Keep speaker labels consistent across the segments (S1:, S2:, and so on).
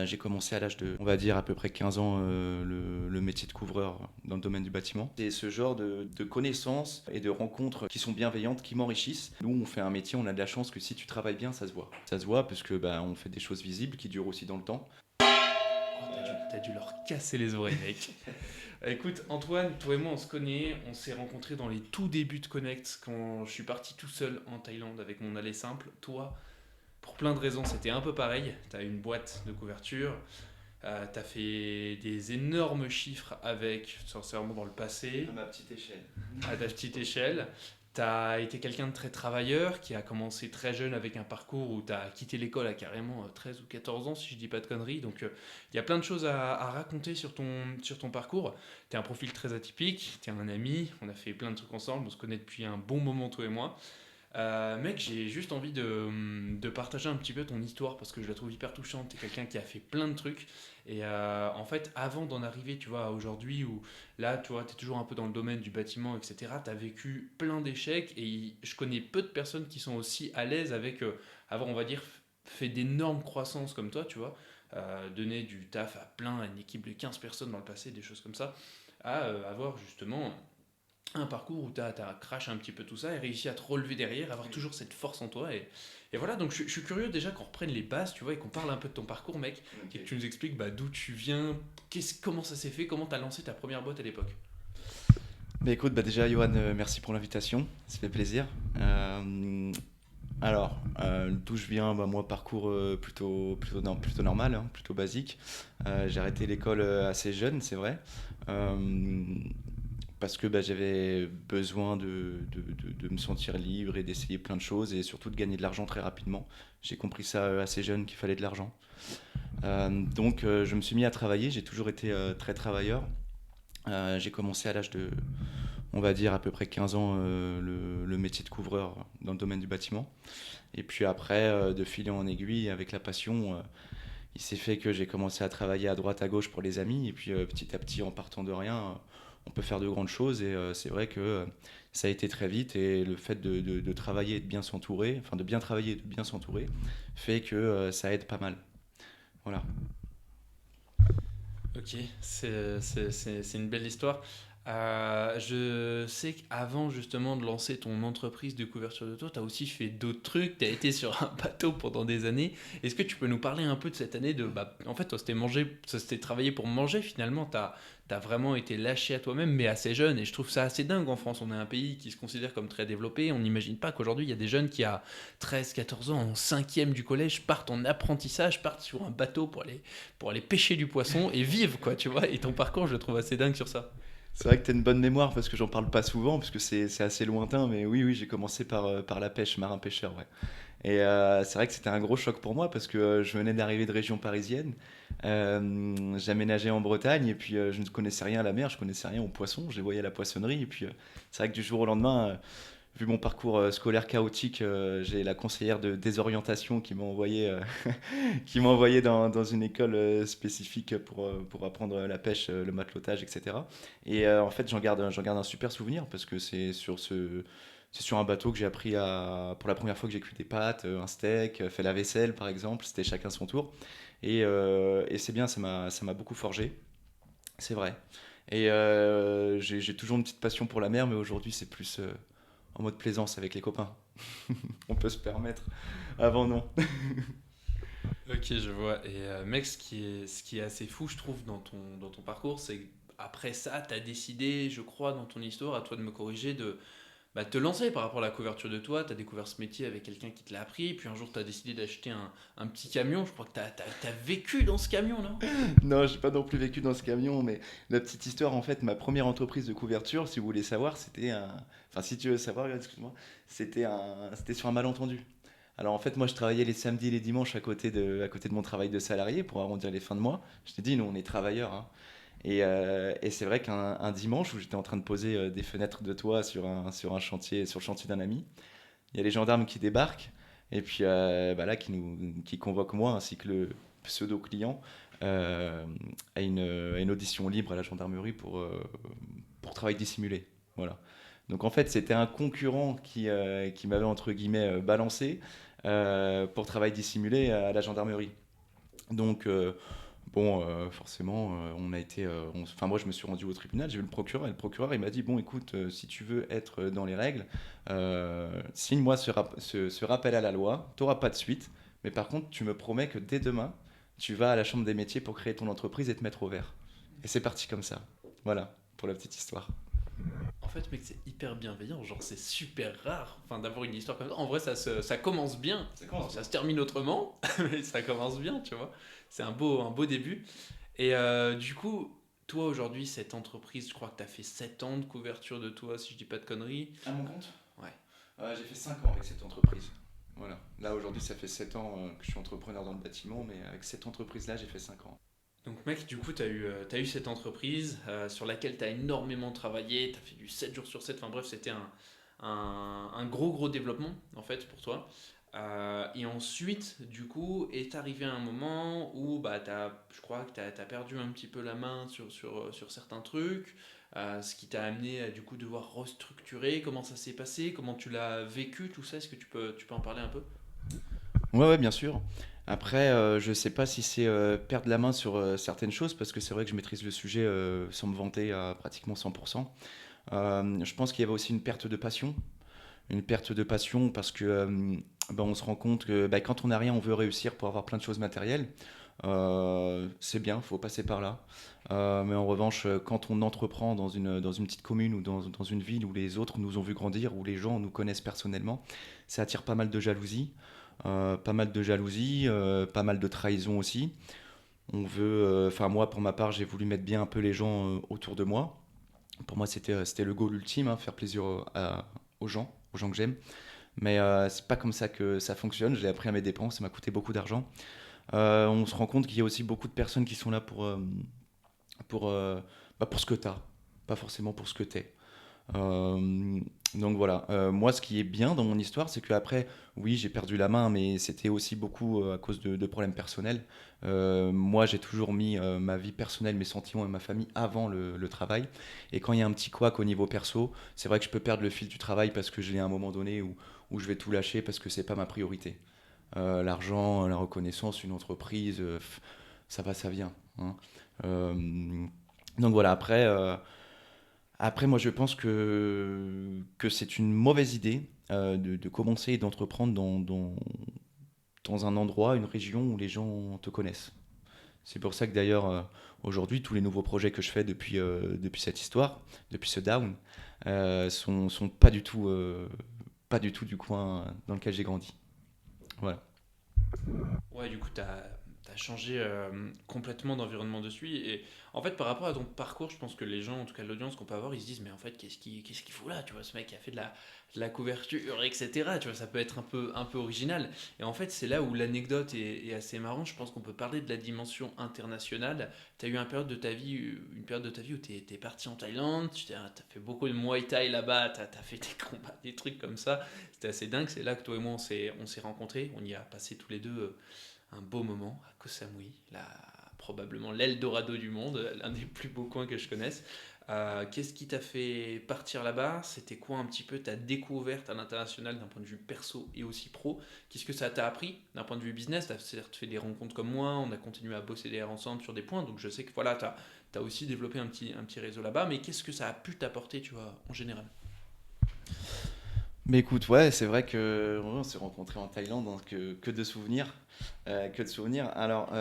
S1: J'ai commencé à l'âge de, on va dire, à peu près 15 ans, le métier de couvreur dans le domaine du bâtiment. C'est ce genre de connaissances et de rencontres qui sont bienveillantes, qui m'enrichissent. Nous, on fait un métier, on a de la chance que si tu travailles bien, ça se voit. Ça se voit parce que on fait des choses visibles qui durent aussi dans le temps.
S2: Oh, t'as dû leur casser les oreilles, mec. Écoute, Antoine, toi et moi, on se connaît. On s'est rencontrés dans les tout débuts de Connect quand je suis parti tout seul en Thaïlande avec mon aller simple. Toi, pour plein de raisons, c'était un peu pareil. T'as une boîte de couverture. T'as fait des énormes chiffres avec, sincèrement, dans le passé,
S1: À ma petite échelle.
S2: à ta petite échelle. T'as été quelqu'un de très travailleur qui a commencé très jeune avec un parcours où t'as quitté l'école à carrément 13 ou 14 ans, si je dis pas de conneries. Donc il y a plein de choses à raconter sur ton parcours. T'es un profil très atypique, t'es un ami, on a fait plein de trucs ensemble, on se connaît depuis un bon moment, toi et moi. Mec, j'ai juste envie de partager un petit peu ton histoire parce que je la trouve hyper touchante. T'es quelqu'un qui a fait plein de trucs. Et en fait, avant d'en arriver, tu vois, à aujourd'hui où là, tu vois, t'es toujours un peu dans le domaine du bâtiment, etc., t'as vécu plein d'échecs et je connais peu de personnes qui sont aussi à l'aise avec avoir, on va dire, fait d'énormes croissances comme toi, tu vois, donner du taf à plein, à une équipe de 15 personnes dans le passé, des choses comme ça, à avoir justement un parcours où tu as crash un petit peu tout ça et réussi à te relever derrière, avoir toujours cette force en toi. Et voilà, donc je suis curieux déjà qu'on reprenne les bases, tu vois, et qu'on parle un peu de ton parcours, mec, et que
S1: Ok.
S2: tu nous expliques d'où tu viens, comment ça s'est fait, comment tu as lancé ta première boîte à l'époque.
S1: Écoute, déjà, Johan, merci pour l'invitation. Ça fait plaisir. D'où je viens, moi, parcours plutôt normal, hein, plutôt basique. J'ai arrêté l'école assez jeune, c'est vrai. Euh, Parce que j'avais besoin de me sentir libre et d'essayer plein de choses et surtout de gagner de l'argent très rapidement. J'ai compris ça assez jeune qu'il fallait de l'argent. Je me suis mis à travailler, j'ai toujours été très travailleur. J'ai commencé à l'âge de, on va dire, à peu près 15 ans, le métier de couvreur dans le domaine du bâtiment. Et puis après, de fil en aiguille, avec la passion, il s'est fait que j'ai commencé à travailler à droite, à gauche pour les amis. Et puis petit à petit, en partant de rien, on peut faire de grandes choses. Et c'est vrai que ça a été très vite. Et le fait de travailler et de bien s'entourer, enfin de bien travailler et de bien s'entourer, fait que ça aide pas mal. Voilà.
S2: Ok, c'est une belle histoire. Je sais qu'avant justement de lancer ton entreprise de couverture de toit, tu as aussi fait d'autres trucs, tu as été sur un bateau pendant des années. Est-ce que tu peux nous parler un peu de cette année en fait, toi, c'était manger, ça c'était travailler pour manger finalement, tu as vraiment été lâché à toi-même, mais assez jeune. Et je trouve ça assez dingue en France. On est un pays qui se considère comme très développé. On n'imagine pas qu'aujourd'hui, il y a des jeunes qui, à 13, 14 ans, en cinquième du collège, partent en apprentissage, partent sur un bateau pour aller pêcher du poisson et vivre, quoi, tu vois. Et ton parcours, je le trouve assez dingue sur ça.
S1: C'est vrai que tu as une bonne mémoire parce que j'en parle pas souvent, parce que c'est assez lointain, mais oui, oui, j'ai commencé par la pêche, marin-pêcheur, ouais. Et c'est vrai que c'était un gros choc pour moi parce que je venais d'arriver de région parisienne. J'aménageais en Bretagne et puis je ne connaissais rien à la mer, je connaissais rien aux poissons, je les voyais à la poissonnerie. Et puis c'est vrai que du jour au lendemain, vu mon parcours scolaire chaotique, j'ai la conseillère de désorientation qui m'a envoyé, qui m'a envoyé dans une école spécifique pour apprendre la pêche, le matelotage, etc. Et en fait, j'en garde un super souvenir parce que c'est sur un bateau que j'ai appris pour la première fois que j'ai cuit des pâtes, un steak, fait la vaisselle par exemple. C'était chacun son tour. Et c'est bien, ça m'a beaucoup forgé, c'est vrai. Et j'ai toujours une petite passion pour la mer, mais aujourd'hui c'est plus en mode plaisance avec les copains. On peut se permettre. Avant non.
S2: Ok, je vois. Et mec, ce qui est assez fou, je trouve, dans ton parcours, c'est qu'après ça, tu as décidé, je crois, dans ton histoire, à toi de me corriger, de te lancer par rapport à la couverture de toit. Tu as découvert ce métier avec quelqu'un qui te l'a appris. Puis un jour, tu as décidé d'acheter un petit camion. Je crois que tu as vécu dans ce camion, non?
S1: Non, j'ai pas non plus vécu dans ce camion, mais la petite histoire, en fait, ma première entreprise de couverture, si vous voulez savoir, c'était un. Enfin, si tu veux savoir, excuse-moi, c'était sur un malentendu. Alors en fait, moi, je travaillais les samedis et les dimanches à côté de mon travail de salarié pour arrondir les fins de mois. Je t'ai dit, nous, on est travailleurs, hein. Et c'est vrai qu'un dimanche où j'étais en train de poser des fenêtres de toit sur un chantier, sur le chantier d'un ami, il y a les gendarmes qui débarquent et puis là qui convoquent moi ainsi que le pseudo client euh, à une audition libre à la gendarmerie pour travail dissimulé. Voilà. Donc en fait c'était un concurrent qui m'avait entre guillemets balancé pour travail dissimulé à la gendarmerie. Donc, bon, forcément, on a été. Enfin, moi, je me suis rendu au tribunal, j'ai vu le procureur, et le procureur, il m'a dit, bon, écoute, si tu veux être dans les règles, signe-moi ce rappel à la loi, tu n'auras pas de suite, mais par contre, tu me promets que dès demain, tu vas à la Chambre des métiers pour créer ton entreprise et te mettre au vert. Et c'est parti comme ça. Voilà, pour la petite histoire.
S2: En fait, mec, c'est hyper bienveillant. Genre, c'est super rare enfin, d'avoir une histoire comme ça. En vrai, ça commence bien.
S1: Ça
S2: Alors,
S1: commence bien.
S2: ça se termine autrement, mais ça commence bien, tu vois. C'est un beau début. Et du coup, toi, aujourd'hui, cette entreprise, je crois que tu as fait 7 ans de couverture de toi, si je dis pas de conneries.
S1: À mon compte.
S2: Ouais.
S1: J'ai fait 5 ans avec cette entreprise. Voilà. Là, aujourd'hui, ça fait 7 ans que je suis entrepreneur dans le bâtiment, mais avec cette entreprise-là, j'ai fait 5 ans.
S2: Donc, mec, du coup, t'as eu cette entreprise sur laquelle tu as énormément travaillé. Tu as fait du 7 jours sur 7. Enfin, bref, c'était un gros développement, en fait, pour toi. Et ensuite, du coup, est arrivé un moment où bah, je crois que tu as perdu un petit peu la main sur certains trucs, ce qui t'a amené à du coup devoir restructurer. Comment ça s'est passé? Comment tu l'as vécu, tout ça? Est-ce que tu peux en parler un peu?
S1: Ouais, ouais, bien sûr. Après, je sais pas si c'est perdre la main sur certaines choses, parce que c'est vrai que je maîtrise le sujet sans me vanter à pratiquement 100%. Je pense qu'il y avait aussi une perte de passion. Une perte de passion parce que bah, on se rend compte que bah, quand on n'a rien, on veut réussir pour avoir plein de choses matérielles. C'est bien, faut passer par là. Mais en revanche, quand on entreprend dans une petite commune ou dans une ville où les autres nous ont vu grandir, où les gens nous connaissent personnellement, ça attire pas mal de jalousie. Pas mal de jalousie, pas mal de trahison aussi. On veut, enfin moi pour ma part, j'ai voulu mettre bien un peu les gens autour de moi. Pour moi, c'était le goal ultime, hein, faire plaisir aux gens que j'aime. Mais c'est pas comme ça que ça fonctionne. Je l'ai appris à mes dépens, ça m'a coûté beaucoup d'argent. On se rend compte qu'il y a aussi beaucoup de personnes qui sont là pour, euh, pour ce que tu as, pas forcément pour ce que tu es. Euh, donc voilà, moi ce qui est bien dans mon histoire, c'est qu'après, oui, j'ai perdu la main, mais c'était aussi beaucoup à cause de problèmes personnels. Moi, j'ai toujours mis ma vie personnelle, mes sentiments et ma famille avant le travail. Et quand il y a un petit couac au niveau perso, c'est vrai que je peux perdre le fil du travail parce que j'ai un moment donné où je vais tout lâcher parce que c'est pas ma priorité. L'argent, la reconnaissance, une entreprise, ça va, ça vient, hein. Euh, donc voilà, après, moi, je pense que c'est une mauvaise idée de commencer et d'entreprendre dans un endroit, une région où les gens te connaissent. C'est pour ça que d'ailleurs, aujourd'hui, tous les nouveaux projets que je fais depuis cette histoire, depuis ce down, sont pas du tout du coin dans lequel j'ai grandi. Voilà.
S2: Ouais, du coup, tu as changé complètement d'environnement dessus. Et en fait, par rapport à ton parcours, je pense que les gens, en tout cas l'audience qu'on peut avoir, ils se disent, mais en fait, qu'est-ce qu'il fout là? Tu vois, ce mec qui a fait de la couverture, etc. Tu vois, ça peut être un peu original. Et en fait, c'est là où l'anecdote est assez marrante. Je pense qu'on peut parler de la dimension internationale. Tu as eu une période de ta vie où tu es parti en Thaïlande, tu as fait beaucoup de Muay Thai là-bas, tu as fait des combats, des trucs comme ça. C'était assez dingue. C'est là que toi et moi, on s'est rencontrés. On y a passé tous les deux un beau moment à Koh Samui, là, probablement l'Eldorado du monde, l'un des plus beaux coins que je connaisse. Qu'est-ce qui t'a fait partir là-bas? C'était quoi un petit peu ta découverte à l'international d'un point de vue perso et aussi pro? Qu'est-ce que ça t'a appris d'un point de vue business? Tu as certes fait des rencontres comme moi, on a continué à bosser derrière ensemble sur des points, donc je sais que voilà, tu as aussi développé un petit réseau là-bas, mais qu'est-ce que ça a pu t'apporter, tu vois, en général?
S1: Mais écoute, ouais, c'est vrai que ouais, on s'est rencontrés en Thaïlande, hein, que de souvenirs, que de souvenirs. Alors,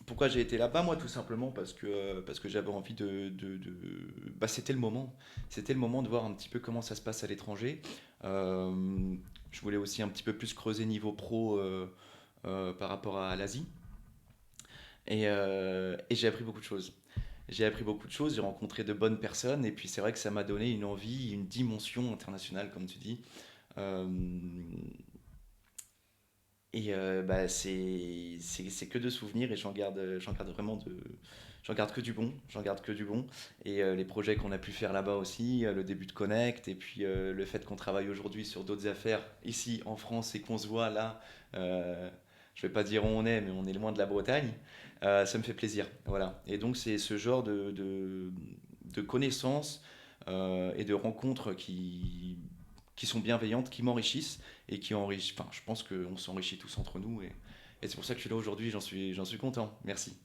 S1: pourquoi j'ai été là-bas? Moi, tout simplement parce que j'avais envie bah, c'était le moment de voir un petit peu comment ça se passe à l'étranger. Euh, je voulais aussi un petit peu plus creuser niveau pro par rapport à l'Asie, et j'ai appris beaucoup de choses. J'ai appris beaucoup de choses, j'ai rencontré de bonnes personnes, et puis c'est vrai que ça m'a donné une envie, une dimension internationale, comme tu dis. Euh, bah, c'est que de souvenirs et j'en garde vraiment j'en garde que du bon, j'en garde que du bon. Et les projets qu'on a pu faire là-bas aussi, le début de Connect et puis le fait qu'on travaille aujourd'hui sur d'autres affaires ici en France et qu'on se voit là, je vais pas dire où on est, mais on est loin de la Bretagne, ça me fait plaisir. Voilà. Et donc c'est ce genre de connaissances et de rencontres qui sont bienveillantes, qui m'enrichissent et qui enrichissent. Enfin, je pense qu'on s'enrichit tous entre nous Et c'est pour ça que je suis là aujourd'hui, j'en suis content. Merci.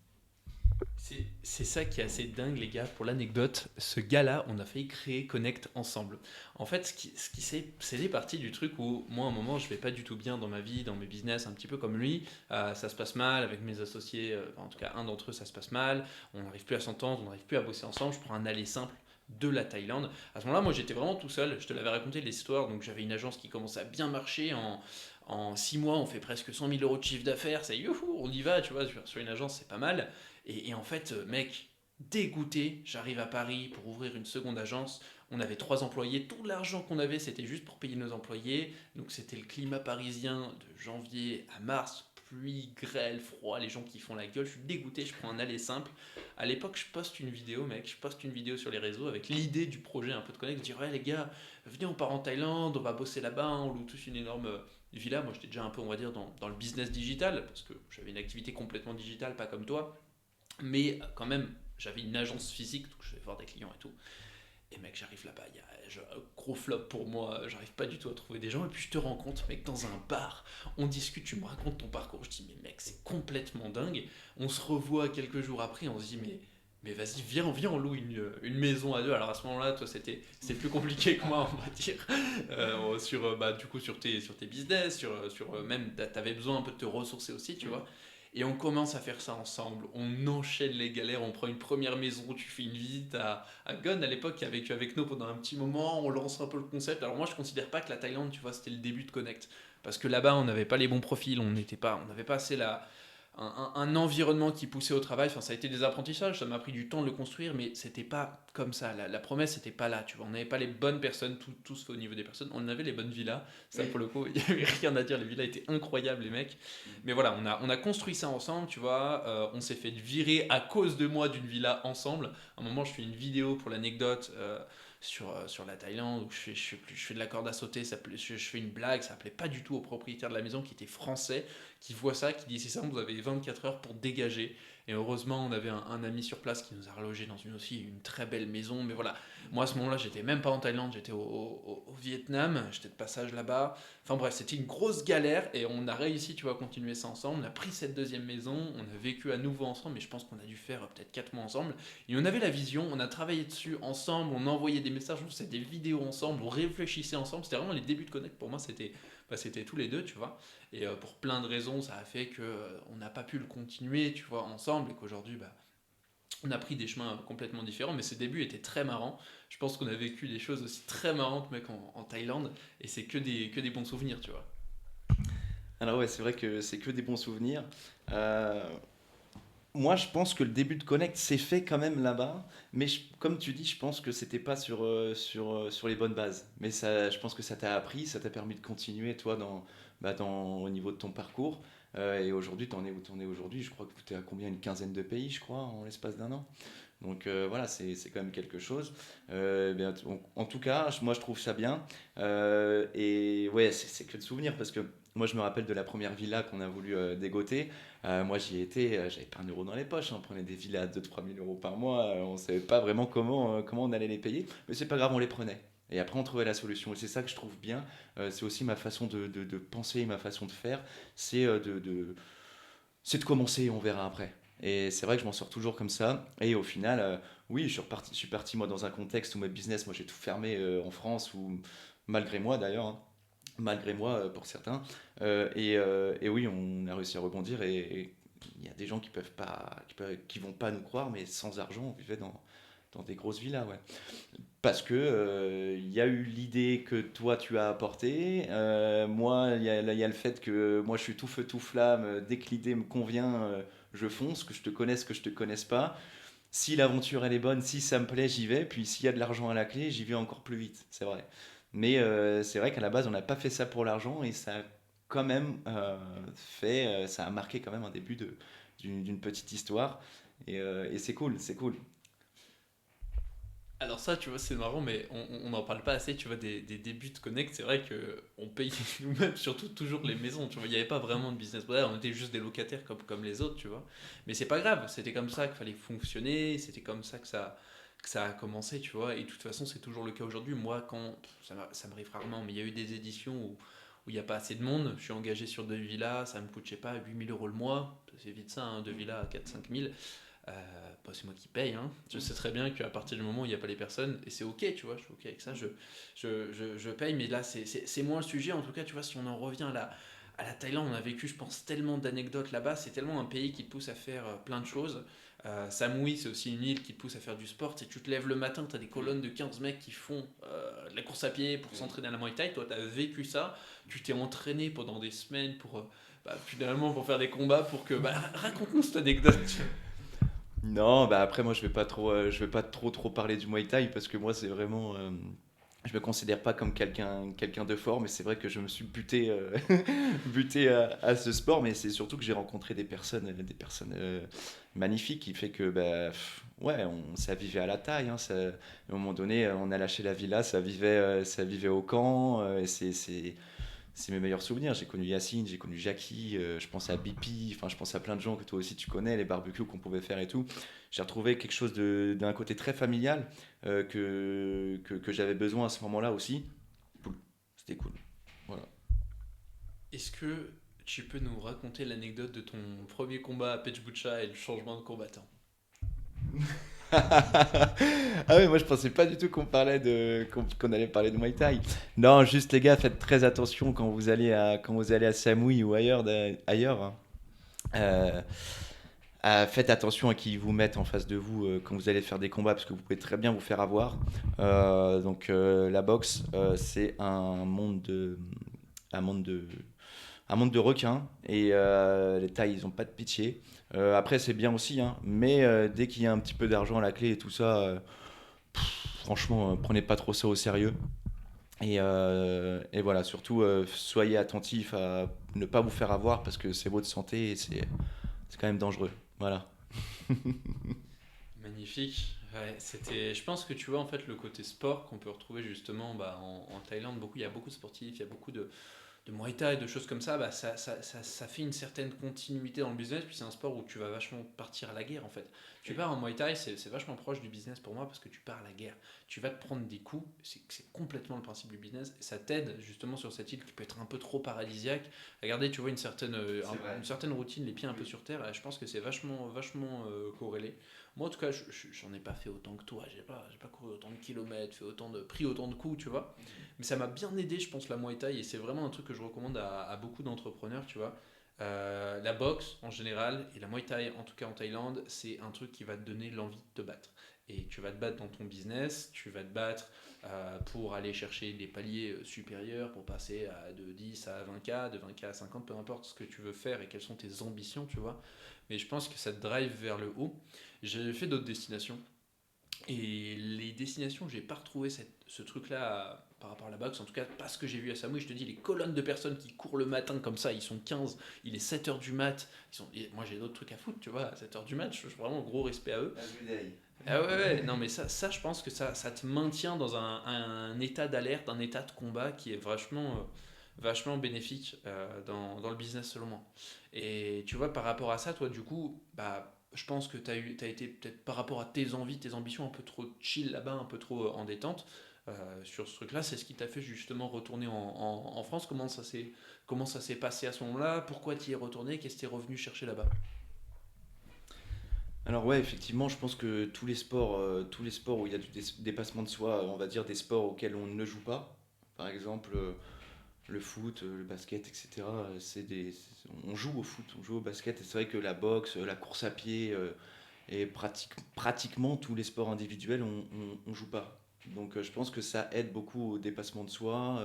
S2: C'est ça qui est assez dingue, les gars. Pour l'anecdote, ce gars-là, on a failli créer Connect ensemble. En fait, c'est parti du truc où moi, à un moment, je vais pas du tout bien dans ma vie, dans mes business, un petit peu comme lui. Ça se passe mal avec mes associés. En tout cas, un d'entre eux, ça se passe mal. On n'arrive plus à s'entendre, on n'arrive plus à bosser ensemble. Je prends un aller simple de la Thaïlande. À ce moment-là, moi, j'étais vraiment tout seul. Je te l'avais raconté l'histoire. Donc, j'avais une agence qui commençait à bien marcher. En 6 mois, on fait presque 100 000 euros de chiffre d'affaires. C'est youhou, on y va, tu vois. Sur une agence, c'est pas mal. Et en fait, mec, dégoûté, j'arrive à Paris pour ouvrir une seconde agence. On avait 3 employés, tout l'argent qu'on avait, c'était juste pour payer nos employés. Donc c'était le climat parisien de janvier à mars, pluie, grêle, froid, les gens qui font la gueule. Je suis dégoûté, je prends un aller simple. À l'époque, je poste une vidéo, mec, je poste une vidéo sur les réseaux avec l'idée du projet un peu de connect. Je dis, ouais les gars, venez, on part en Thaïlande, on va bosser là-bas, on loue tous une énorme villa. Moi, j'étais déjà un peu, on va dire, dans le business digital, parce que j'avais une activité complètement digitale, pas comme toi. Mais quand même, j'avais une agence physique, donc je vais voir des clients et tout. Et mec, j'arrive là-bas, il y a un gros flop pour moi, j'arrive pas du tout à trouver des gens. Et puis je te rencontre, mec, dans un bar, on discute, tu me racontes ton parcours. Je dis, mais mec, c'est complètement dingue. On se revoit quelques jours après, on se dit, mais vas-y, viens, on loue une maison à deux. Alors à ce moment-là, toi, c'est plus compliqué que moi, on va dire. Du coup, sur tes business, même, t'avais besoin un peu de te ressourcer aussi, tu vois. Et on commence à faire ça ensemble. On enchaîne les galères. On prend une première maison. Tu fais une visite à Gon à l'époque qui a vécu avec nous pendant un petit moment. On lance un peu le concept. Alors moi, je considère pas que la Thaïlande, tu vois, c'était le début de Connect. Parce que là-bas, on n'avait pas les bons profils. On n'avait pas assez un environnement qui poussait au travail. Enfin, ça a été des apprentissages, ça m'a pris du temps de le construire, mais c'était pas comme ça. La promesse n'était pas là, tu vois. On n'avait pas les bonnes personnes, tous au niveau des personnes. On avait les bonnes villas, ça pour le coup, il n'y avait rien à dire. Les villas étaient incroyables, les mecs. Mais voilà, on a construit ça ensemble, tu vois. On s'est fait virer à cause de moi d'une villa ensemble. À un moment, je fais une vidéo pour l'anecdote. Sur la Thaïlande où je fais de la corde à sauter, je fais une blague, ça plaît pas du tout au propriétaire de la maison qui était français, qui voit ça, qui dit c'est ça, vous avez 24 heures pour dégager. Et heureusement, on avait un ami sur place qui nous a relogés dans une très belle maison. Mais voilà, moi à ce moment-là, j'étais même pas en Thaïlande, j'étais au Vietnam, j'étais de passage là-bas. Enfin bref, c'était une grosse galère et on a réussi, tu vois, à continuer ça ensemble. On a pris cette deuxième maison, on a vécu à nouveau ensemble, mais je pense qu'on a dû faire peut-être 4 mois ensemble. Et on avait la vision, on a travaillé dessus ensemble, on envoyait des messages, on faisait des vidéos ensemble, on réfléchissait ensemble. C'était vraiment les débuts de Connect pour moi, c'était tous les deux, tu vois. Et pour plein de raisons, ça a fait que on n'a pas pu le continuer, tu vois, ensemble, et qu'aujourd'hui, on a pris des chemins complètement différents. Mais ces débuts étaient très marrants. Je pense qu'on a vécu des choses aussi très marrantes, mec, en Thaïlande, et c'est que des bons souvenirs, tu vois.
S1: Alors ouais, c'est vrai que c'est que des bons souvenirs. Euh, Moi, je pense que le début de Connect s'est fait quand même là-bas, mais comme tu dis, je pense que c'était pas sur les bonnes bases. Mais ça, je pense que ça t'a appris, ça t'a permis de continuer, toi, au niveau de ton parcours. Et aujourd'hui, t'en es où t'en es aujourd'hui? Je crois que tu es à combien? Une quinzaine de pays, je crois, en l'espace d'un an. Donc voilà, c'est quand même quelque chose. En tout cas, moi je trouve ça bien. Et ouais, c'est que de souvenirs parce que moi je me rappelle de la première villa qu'on a voulu dégoter. Moi j'y étais, j'avais pas un euro dans les poches. Hein. On prenait des villas à 2-3 000 euros par mois. On savait pas vraiment comment on allait les payer. Mais c'est pas grave, on les prenait. Et après on trouvait la solution. Et c'est ça que je trouve bien. C'est aussi ma façon de penser, ma façon de faire. C'est c'est de commencer et on verra après. Et c'est vrai que je m'en sors toujours comme ça. Et au final, oui, je suis parti moi dans un contexte où mes business, moi j'ai tout fermé en France, ou malgré moi d'ailleurs, hein, malgré moi pour certains. Et oui, on a réussi à rebondir. Et il y a des gens qui peuvent pas, qui vont pas nous croire, mais sans argent, on vivait dans des grosses villas, ouais. Parce que il y a eu l'idée que toi tu as apportée. Moi, il y a le fait que moi je suis tout feu tout flamme. Dès que l'idée me convient, je fonce, que je te connaisse, que je te connaisse pas. Si l'aventure elle est bonne, si ça me plaît, j'y vais. Puis s'il y a de l'argent à la clé, j'y vais encore plus vite. C'est vrai. Mais c'est vrai qu'à la base, on n'a pas fait ça pour l'argent et ça a quand même ça a marqué quand même un début d'une petite histoire. Et c'est cool, c'est cool.
S2: Alors ça, tu vois, c'est marrant, mais on n'en parle pas assez, tu vois, des débuts de Connect. C'est vrai que on paye nous-mêmes, surtout toujours les maisons, tu vois. Il n'y avait pas vraiment de business model, on était juste des locataires comme les autres, tu vois. Mais c'est pas grave, c'était comme ça qu'il fallait fonctionner, c'était comme ça que ça a commencé, tu vois. Et de toute façon, c'est toujours le cas aujourd'hui. Moi, ça m'arrive rarement, mais il y a eu des éditions où il n'y a pas assez de monde. Je suis engagé sur 2 villas, ça me coûte, je sais pas, 8 000 € le mois. C'est vite ça, hein, 2 villas à 4 000 à 5 000. Bah, c'est moi qui paye, hein. Je sais très bien qu'à partir du moment où il n'y a pas les personnes, et c'est ok, tu vois, je suis ok avec ça, je paye, mais là, c'est moins le sujet. En tout cas, tu vois, si on en revient à la Thaïlande, on a vécu, je pense, tellement d'anecdotes là-bas. C'est tellement un pays qui te pousse à faire plein de choses. Samui, c'est aussi une île qui te pousse à faire du sport. Tu te lèves le matin, tu as des colonnes de 15 mecs qui font de la course à pied pour s'entraîner à la Muay Thai. Toi, tu as vécu ça. Tu t'es entraîné pendant des semaines pour, finalement, pour faire des combats. Pour que, raconte-nous cette anecdote.
S1: Non, bah après moi je vais pas trop parler du Muay Thai parce que moi c'est vraiment, je me considère pas comme quelqu'un de fort, mais c'est vrai que je me suis buté, buté à ce sport, mais c'est surtout que j'ai rencontré des personnes magnifiques qui fait que ouais, ça vivait à la taille, hein, à un moment donné, on a lâché la villa, ça vivait au camp, et c'est mes meilleurs souvenirs. J'ai connu Yacine, j'ai connu Jackie, je pense à Bipi, enfin je pense à plein de gens que toi aussi tu connais, les barbecues qu'on pouvait faire et tout. J'ai retrouvé quelque chose d'un côté très familial que j'avais besoin à ce moment-là aussi. Cool. C'était cool. Voilà.
S2: Est-ce que tu peux nous raconter l'anecdote de ton premier combat à Pechbucha et le changement de combattant?
S1: Ah ouais, moi je pensais pas du tout qu'on allait parler de Muay Thai. Non, juste les gars, faites très attention quand vous allez à Samui ou ailleurs, hein. Euh, Faites attention à qui vous mettent en face de vous quand vous allez faire des combats parce que vous pouvez très bien vous faire avoir. La boxe, c'est un monde de, un monde de requins et les tailles, ils ont pas de pitié. Après, c'est bien aussi, hein, mais dès qu'il y a un petit peu d'argent à la clé et tout ça, franchement, prenez pas trop ça au sérieux. Et voilà, surtout, soyez attentifs à ne pas vous faire avoir parce que c'est votre santé et c'est quand même dangereux. Voilà.
S2: Magnifique. Ouais, je pense que tu vois en fait le côté sport qu'on peut retrouver justement en Thaïlande. Il y a beaucoup de sportifs, il y a beaucoup de Muay Thai, de choses comme ça, ça fait une certaine continuité dans le business. Puis c'est un sport où tu vas vachement partir à la guerre en fait. Tu pars en Muay Thai, c'est vachement proche du business pour moi parce que tu pars à la guerre. Tu vas te prendre des coups, c'est complètement le principe du business. Et ça t'aide justement sur cette île qui peut être un peu trop paradisiaque. Regardez, tu vois
S1: C'est vrai.
S2: une certaine routine, les pieds un peu sur terre. Et je pense que c'est vachement corrélé. Moi, en tout cas, j'en ai pas fait autant que toi. J'ai pas couru autant de kilomètres, pris autant de coups, tu vois. Mais ça m'a bien aidé, je pense, la Muay Thai. Et c'est vraiment un truc que je recommande à beaucoup d'entrepreneurs, tu vois. La boxe en général et la Muay Thai, en tout cas en Thaïlande, c'est un truc qui va te donner l'envie de te battre. Et tu vas te battre dans ton business, tu vas te battre pour aller chercher des paliers supérieurs, pour passer de 10 à 20K, de 20K à 50, peu importe ce que tu veux faire et quelles sont tes ambitions, tu vois. Mais je pense que ça te drive vers le haut. J'ai fait d'autres destinations. Et les destinations, j'ai pas retrouvé ce truc-là par rapport à la boxe, en tout cas pas ce que j'ai vu à Samui. Je te dis, les colonnes de personnes qui courent le matin comme ça, ils sont 15, il est 7 heures du mat. Moi j'ai d'autres trucs à foutre, tu vois, à 7 heures du mat, je suis vraiment gros respect à eux. Ah ouais, non mais ça je pense que ça te maintient dans un état d'alerte, un état de combat qui est vachement bénéfique dans le business selon moi. Et tu vois, par rapport à ça, toi du coup, je pense que t'as été peut-être par rapport à tes envies, tes ambitions un peu trop chill là-bas, un peu trop en détente. Sur ce truc-là, c'est ce qui t'a fait justement retourner en France. Comment ça s'est passé à ce moment-là? Pourquoi tu y es retourné? Qu'est-ce que tu es revenu chercher là-bas?
S1: Alors ouais, effectivement, je pense que tous les sports où il y a du dépassement de soi, on va dire des sports auxquels on ne joue pas, par exemple le foot, le basket, etc. On joue au foot, on joue au basket, et c'est vrai que la boxe, la course à pied et pratiquement tous les sports individuels, on joue pas. Donc je pense que ça aide beaucoup au dépassement de soi,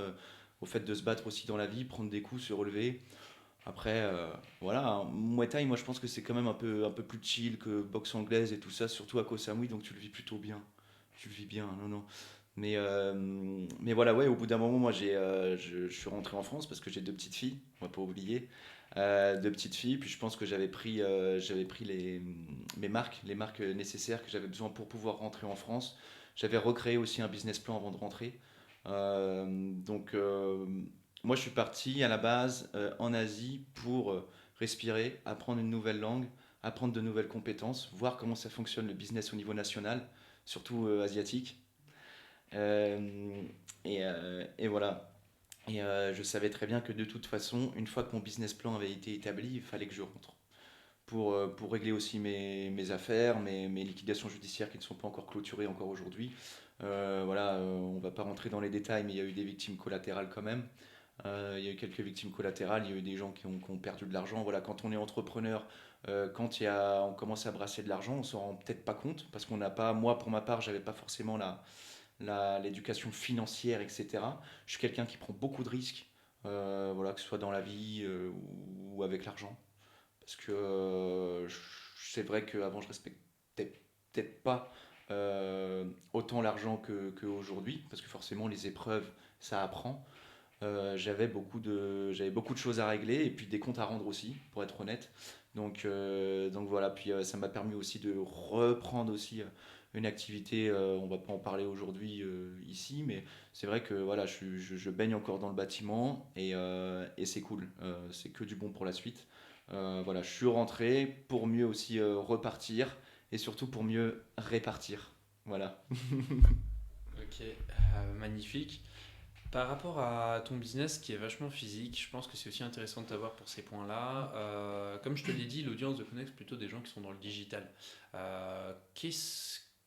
S1: au fait de se battre aussi dans la vie, prendre des coups, se relever. Après, voilà, hein, Muay Thai, moi je pense que c'est quand même un peu plus chill que boxe anglaise et tout ça, surtout à Koh Samui, donc tu le vis plutôt bien. Tu le vis bien, non, non. Mais voilà, ouais, au bout d'un moment, je suis rentré en France parce que j'ai deux petites filles, on va pas oublier. Deux petites filles, puis je pense que j'avais pris les marques nécessaires que j'avais besoin pour pouvoir rentrer en France. J'avais recréé aussi un business plan avant de rentrer. Donc, moi, je suis parti à la base en Asie pour respirer, apprendre une nouvelle langue, apprendre de nouvelles compétences, voir comment ça fonctionne le business au niveau national, surtout asiatique. Euh, et voilà. Et je savais très bien que de toute façon, une fois que mon business plan avait été établi, il fallait que je rentre. Pour régler aussi mes affaires, mes liquidations judiciaires qui ne sont pas encore clôturées encore aujourd'hui. Voilà, on ne va pas rentrer dans les détails, mais il y a eu des victimes collatérales quand même. Il y a eu quelques victimes collatérales, il y a eu des gens qui ont perdu de l'argent. Voilà, quand on est entrepreneur, quand on commence à brasser de l'argent, on s'en rend peut-être pas compte parce qu'on n'a pas, moi pour ma part, j'avais pas forcément l'éducation financière, etc. Je suis quelqu'un qui prend beaucoup de risques, voilà, que ce soit dans la vie ou avec l'argent. Parce que c'est vrai qu'avant, je respectais peut-être pas autant l'argent qu'aujourd'hui, parce que forcément, les épreuves, ça apprend. J'avais beaucoup de choses à régler et puis des comptes à rendre aussi, pour être honnête. Donc voilà, puis ça m'a permis aussi de reprendre aussi une activité, on va pas en parler aujourd'hui ici, mais c'est vrai que voilà, je baigne encore dans le bâtiment et c'est cool. C'est que du bon pour la suite. Voilà, je suis rentré pour mieux aussi repartir et surtout pour mieux répartir. Voilà.
S2: Ok, magnifique. Par rapport à ton business qui est vachement physique, je pense que c'est aussi intéressant de t'avoir pour ces points-là. Comme je te l'ai dit, l'audience de Connect, c'est plutôt des gens qui sont dans le digital.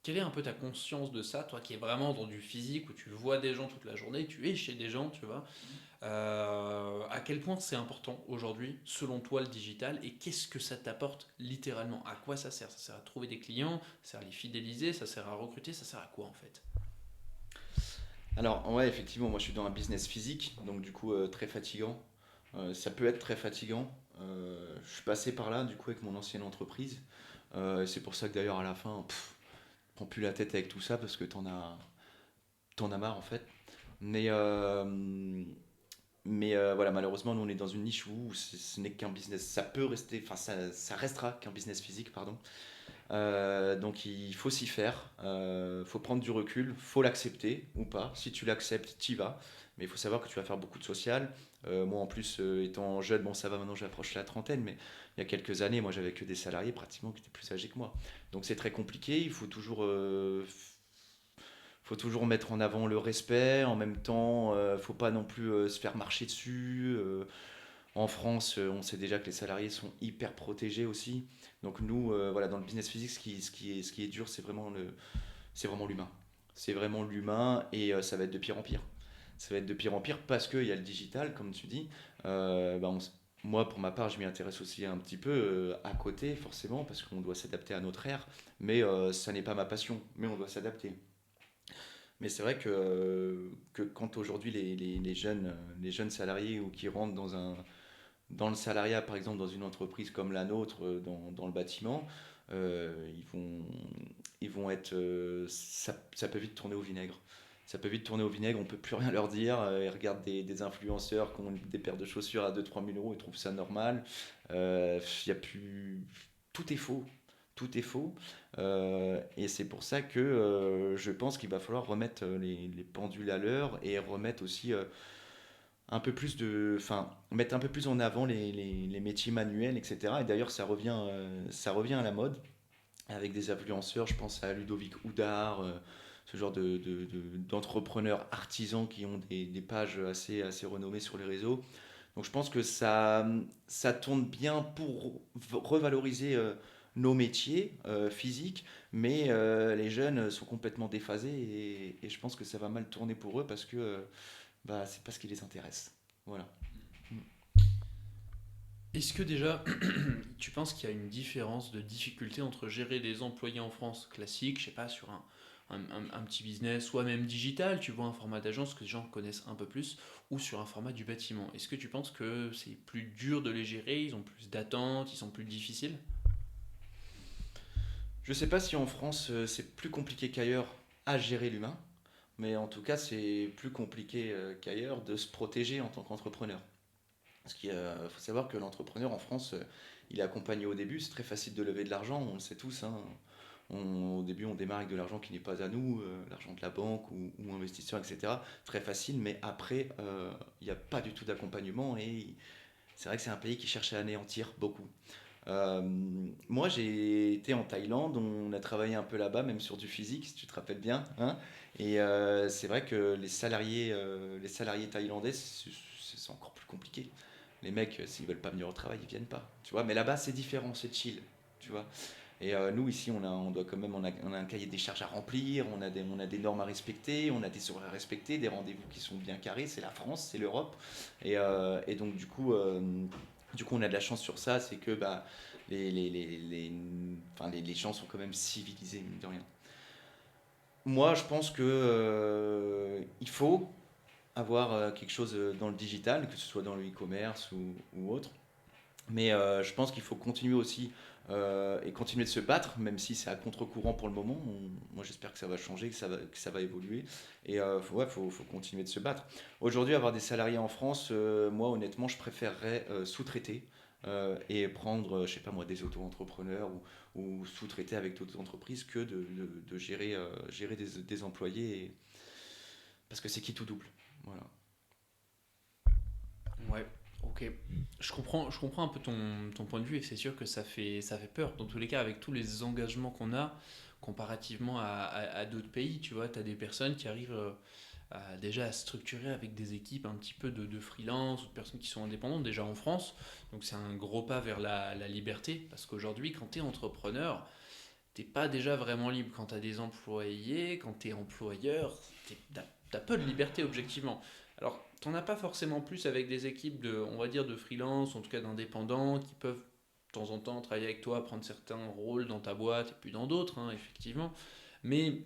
S2: Quelle est un peu ta conscience de ça, toi qui es vraiment dans du physique, où tu vois des gens toute la journée, tu es chez des gens, tu vois. À quel point c'est important aujourd'hui, selon toi, le digital, et qu'est-ce que ça t'apporte littéralement? À quoi ça sert? Ça sert à trouver des clients, ça sert à les fidéliser, ça sert à recruter, ça sert à quoi en fait?
S1: Alors, ouais, effectivement, moi je suis dans un business physique, donc du coup très fatigant. Ça peut être très fatigant. Je suis passé par là, du coup, avec mon ancienne entreprise. C'est pour ça que d'ailleurs, à la fin, prends plus la tête avec tout ça parce que t'en as marre en fait. Mais, euh, mais voilà, malheureusement, nous on est dans une niche où ce n'est qu'un business. Ça peut rester, enfin, ça restera qu'un business physique, pardon. Donc il faut s'y faire, faut prendre du recul, faut l'accepter ou pas. Si tu l'acceptes, t'y vas. Mais il faut savoir que tu vas faire beaucoup de social. Moi en plus, étant jeune, bon ça va maintenant, j'approche la trentaine, mais il y a quelques années, moi j'avais que des salariés pratiquement qui étaient plus âgés que moi. Donc c'est très compliqué, faut toujours mettre en avant le respect. En même temps, faut pas non plus se faire marcher dessus. En France, on sait déjà que les salariés sont hyper protégés aussi. Donc nous, voilà, dans le business physique, ce qui est dur, c'est vraiment l'humain. C'est vraiment l'humain et ça va être de pire en pire. Ça va être de pire en pire parce qu'il y a le digital, comme tu dis. Bah, moi, pour ma part, je m'y intéresse aussi un petit peu à côté, forcément, parce qu'on doit s'adapter à notre ère. Mais ça n'est pas ma passion, mais on doit s'adapter. Mais c'est vrai que quand aujourd'hui les jeunes salariés ou qui rentrent dans le salariat, par exemple, dans une entreprise comme la nôtre, dans le bâtiment, euh, ils vont, ils vont être. Ça peut vite tourner au vinaigre. Ça peut vite tourner au vinaigre, on peut plus rien leur dire. Ils regardent des influenceurs qui ont des paires de chaussures à 2 3 000 euros, ils trouvent ça normal. Y a plus... Tout est faux. Tout est faux. Et c'est pour ça que je pense qu'il va falloir remettre les pendules à l'heure et remettre aussi un peu plus enfin, mettre un peu plus en avant les métiers manuels, etc. Et d'ailleurs, ça revient à la mode avec des influenceurs. Je pense à Ludovic Houdard, ce genre d'entrepreneurs artisans qui ont des pages assez renommées sur les réseaux. Donc je pense que ça tourne bien pour revaloriser nos métiers physiques, mais les jeunes sont complètement déphasés et je pense que ça va mal tourner pour eux parce que bah, c'est pas ce qui les intéresse. Voilà. Mm.
S2: Est-ce que déjà, tu penses qu'il y a une différence de difficulté entre gérer des employés en France classiques, je sais pas, sur un petit business, soit même digital, tu vois, un format d'agence que les gens connaissent un peu plus, ou sur un format du bâtiment? Est-ce que tu penses que c'est plus dur de les gérer, ils ont plus d'attentes, ils sont plus difficiles?
S1: Je sais pas si en France c'est plus compliqué qu'ailleurs à gérer l'humain, mais en tout cas c'est plus compliqué qu'ailleurs de se protéger en tant qu'entrepreneur. Parce qu'il faut savoir que l'entrepreneur en France, il est accompagné au début, c'est très facile de lever de l'argent, on le sait tous, hein. Au début, on démarre avec de l'argent qui n'est pas à nous, l'argent de la banque ou investisseurs, etc. Très facile, mais après, il n'y a pas du tout d'accompagnement et c'est vrai que c'est un pays qui cherche à anéantir beaucoup. Euh, Moi, j'ai été en Thaïlande, on a travaillé un peu là-bas, même sur du physique, si tu te rappelles bien, hein. Et c'est vrai que les salariés thaïlandais, c'est encore plus compliqué. Les mecs, s'ils veulent pas venir au travail, ils viennent pas, tu vois. Mais là-bas, c'est différent, c'est chill, tu vois. Et nous, ici, on doit quand même, on a un cahier des charges à remplir, on a des normes à respecter, on a des horaires à respecter, des rendez-vous qui sont bien carrés. C'est la France, c'est l'Europe. Et donc, du coup, on a de la chance sur ça, c'est que bah, enfin, les gens sont quand même civilisés, mine de rien. Moi, je pense que il faut avoir quelque chose dans le digital, que ce soit dans le e-commerce ou autre. Mais je pense qu'il faut continuer aussi et continuer de se battre, même si c'est à contre-courant pour le moment. Moi, j'espère que ça va changer, que ça va évoluer. Et ouais, faut continuer de se battre. Aujourd'hui, avoir des salariés en France, moi, honnêtement, je préférerais sous-traiter et prendre, je sais pas moi, des auto-entrepreneurs ou sous-traiter avec d'autres entreprises que de gérer des employés. Parce que c'est qui tout double. Voilà.
S2: Ouais, ok. Je comprends un peu ton point de vue et c'est sûr que ça fait peur. Dans tous les cas, avec tous les engagements qu'on a, comparativement à d'autres pays, tu vois, tu as des personnes qui arrivent déjà à structurer avec des équipes un petit peu de freelance ou de personnes qui sont indépendantes déjà en France. Donc c'est un gros pas vers la liberté parce qu'aujourd'hui, quand tu es entrepreneur, t'es pas déjà vraiment libre quand tu as des employés, quand tu es employeur, tu as peu de liberté objectivement. Alors, t'en as pas forcément plus avec des équipes de, on va dire, de freelance, en tout cas d'indépendants, qui peuvent de temps en temps travailler avec toi, prendre certains rôles dans ta boîte et puis dans d'autres, hein, effectivement. Mais